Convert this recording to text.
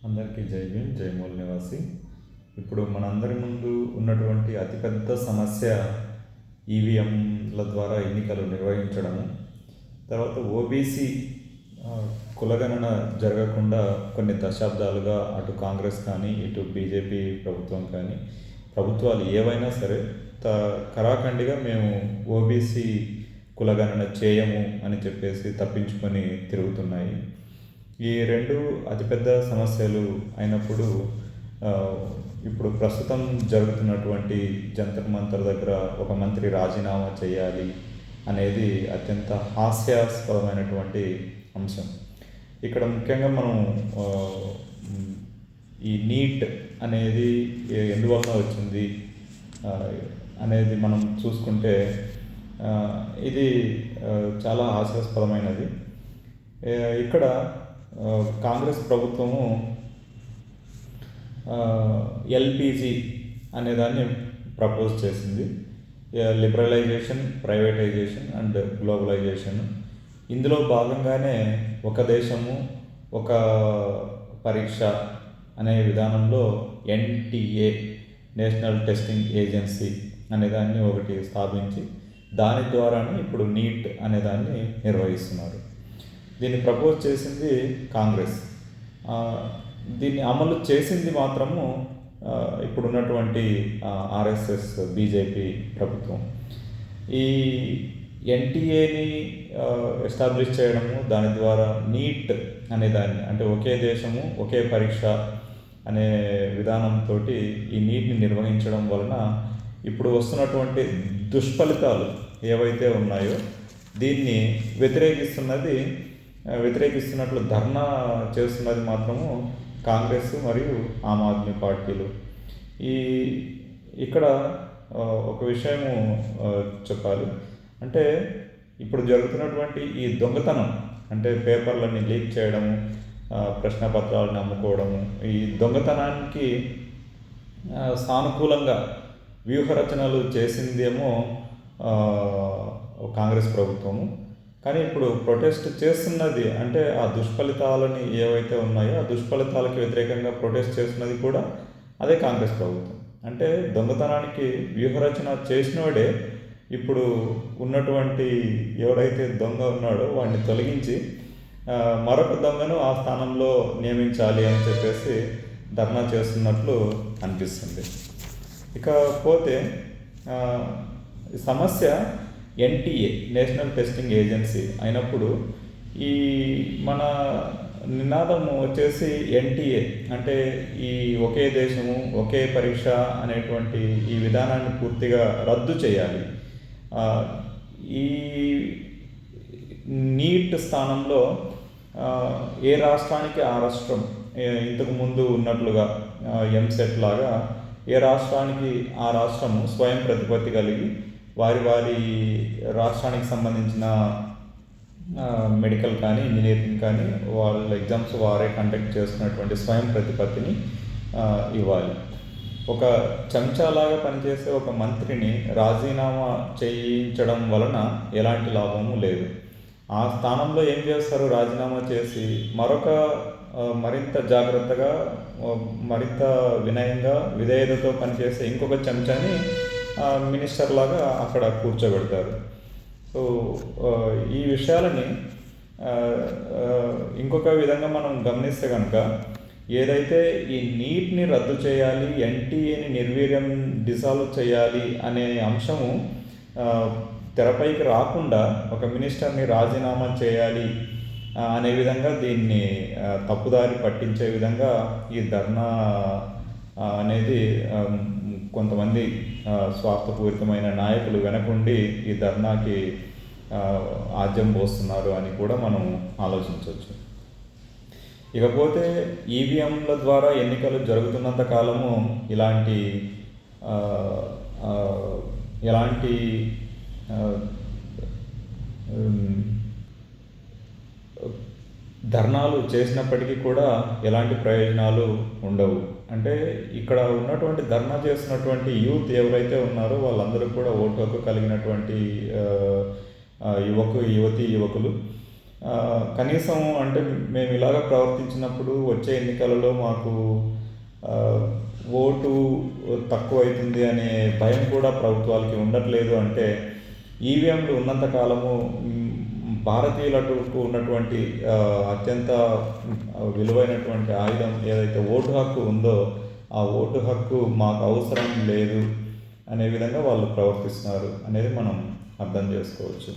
అందరికీ జై భీమ్, జై మూల్ నివాసి. ఇప్పుడు మనందరి ముందు ఉన్నటువంటి అతిపెద్ద సమస్య ఈవీఎంల ద్వారా ఎన్నికలు నిర్వహించడము. తర్వాత ఓబీసీ కులగణన జరగకుండా కొన్ని దశాబ్దాలుగా అటు కాంగ్రెస్ కానీ ఇటు బీజేపీ ప్రభుత్వం కానీ ప్రభుత్వాలు ఏవైనా సరే కరాఖండిగా మేము ఓబీసీ కులగణన చేయము అని చెప్పేసి తప్పించుకొని తిరుగుతున్నాయి. ఈ రెండు అతిపెద్ద సమస్యలు అయినప్పుడు ఇప్పుడు ప్రస్తుతం జరుగుతున్నటువంటి జంతర్ మంతర్ దగ్గర ఒక మంత్రి రాజీనామా చేయాలి అనేది అత్యంత హాస్యాస్పదమైనటువంటి అంశం. ఇక్కడ ముఖ్యంగా మనం ఈ నీట్ అనేది ఎందువలన వచ్చింది అనేది మనం చూసుకుంటే ఇది చాలా హాస్యాస్పదమైనది. ఇక్కడ కాంగ్రెస్ ప్రభుత్వము ఎల్పిజి అనేదాన్ని ప్రపోజ్ చేసింది. Liberalisation, privatisation and globalisation. ఇందులో భాగంగానే ఒక దేశము ఒక పరీక్ష అనే విధానంలో ఎన్టీఏ, నేషనల్ టెస్టింగ్ ఏజెన్సీ అనేదాన్ని ఒకటి స్థాపించి దాని ద్వారానే ఇప్పుడు నీట్ అనేదాన్ని నిర్వహిస్తున్నారు. దీన్ని ప్రపోజ్ చేసింది కాంగ్రెస్. దీన్ని అమలు చేసింది మాత్రము ఇప్పుడున్నటువంటి ఆర్ఎస్ఎస్ బీజేపీ ప్రభుత్వం. ఈ ఎన్టీఏని ఎస్టాబ్లిష్ చేయడము, దాని ద్వారా నీట్ అనేదాన్ని అంటే ఒకే దేశము ఒకే పరీక్ష అనే విధానంతో ఈ నీట్ని నిర్వహించడం వలన ఇప్పుడు వస్తున్నటువంటి దుష్ఫలితాలు ఏవైతే ఉన్నాయో దీన్ని వ్యతిరేకిస్తున్నట్లు ధర్నా చేస్తున్నది మాత్రము కాంగ్రెస్ మరియు ఆమ్ ఆద్మీ పార్టీలు. ఇక్కడ ఒక విషయము చెప్పాలి. అంటే ఇప్పుడు జరుగుతున్నటువంటి ఈ దొంగతనం, అంటే పేపర్లని లీక్ చేయడము, ప్రశ్నపత్రాలను అమ్ముకోవడము, ఈ దొంగతనానికి సానుకూలంగా వ్యూహరచనలు చేసిందేమో కాంగ్రెస్ ప్రభుత్వము. కానీ ఇప్పుడు ప్రొటెస్ట్ చేస్తున్నది, అంటే ఆ దుష్ఫలితాలని ఏవైతే ఉన్నాయో ఆ దుష్ఫలితాలకు వ్యతిరేకంగా ప్రొటెస్ట్ చేస్తున్నది కూడా అదే కాంగ్రెస్ ప్రభుత్వం. అంటే దొంగతనానికి వ్యూహరచన చేసినవాడే ఇప్పుడు ఉన్నటువంటి ఎవడైతే దొంగ ఉన్నాడో వాడిని తొలగించి మరొక దొంగను ఆ స్థానంలో నియమించాలి అని చెప్పేసి ధర్నా చేస్తున్నట్లు అనిపిస్తుంది. ఇకపోతే సమస్య ఎన్టీఏ, నేషనల్ టెస్టింగ్ ఏజెన్సీ అయినప్పుడు ఈ మన నినాదము వచ్చేసి ఎన్టీఏ అంటే ఈ ఒకే దేశము ఒకే పరీక్ష అనేటువంటి ఈ విధానాన్ని పూర్తిగా రద్దు చేయాలి. ఈ నీట్ స్థానంలో ఏ రాష్ట్రానికి ఆ రాష్ట్రం ఇంతకు ముందు ఉన్నట్లుగా ఎంసెట్ లాగా ఏ రాష్ట్రానికి ఆ రాష్ట్రము స్వయం ప్రతిపత్తి కలిగి వారి రాష్ట్రానికి సంబంధించిన మెడికల్ కానీ ఇంజనీరింగ్ కానీ వాళ్ళ ఎగ్జామ్స్ వారే కండక్ట్ చేస్తున్నటువంటి స్వయం ప్రతిపత్తిని ఇవ్వాలి. ఒక చెంచాలాగా పనిచేసే ఒక మంత్రిని రాజీనామా చేయించడం వలన ఎలాంటి లాభము లేదు. ఆ స్థానంలో ఏం చేస్తారు? రాజీనామా చేసి మరింత జాగ్రత్తగా, మరింత వినయంగా, విధేయతతో పనిచేసే ఇంకొక చెంచాని మినిస్టర్ లాగా అక్కడ కూర్చోబెడతారు. సో ఈ విషయాలని ఇంకొక విధంగా మనం గమనిస్తే కనుక ఏదైతే ఈ నీట్ని రద్దు చేయాలి, ఎన్టీఏని నిర్వీర్యం డిసాల్వ్ చేయాలి అనే అంశము తెరపైకి రాకుండా ఒక మినిస్టర్ని రాజీనామా చేయాలి అనే విధంగా దీన్ని తప్పుదారి పట్టించే విధంగా ఈ ధర్నా అనేది కొంతమంది స్వార్థపూరితమైన నాయకులు వెనకుండి ఈ ధర్నాకి ఆజ్యం పోస్తున్నారు అని కూడా మనం ఆలోచించవచ్చు. ఇకపోతే ఈవీఎంల ద్వారా ఎన్నికలు జరుగుతున్నంత కాలము ఎలాంటి ధర్నాలు చేసినప్పటికీ కూడా ఎలాంటి ప్రయోజనాలు ఉండవు. అంటే ఇక్కడ ఉన్నటువంటి ధర్నా చేస్తున్నటువంటి యూత్ ఎవరైతే ఉన్నారో వాళ్ళందరూ కూడా ఓటు హక్కు కలిగినటువంటి యువకులు. కనీసం అంటే మేము ఇలాగ ప్రవర్తించినప్పుడు వచ్చే ఎన్నికలలో మాకు ఆ, ఓటు తక్కువైతుంది అనే భయం కూడా ప్రభుత్వాలకి ఉండట్లేదు అంటే ఈవీఎంలు ఉన్నంత కాలము భారతీయులకు ఉన్నటువంటి అత్యంత విలువైనటువంటి ఆయుధం ఏదైతే ఓటు హక్కు ఉందో ఆ ఓటు హక్కు మాకు అవసరం లేదు అనే విధంగా వాళ్ళు ప్రవర్తిస్తున్నారు అనేది మనం అర్థం చేసుకోవచ్చు.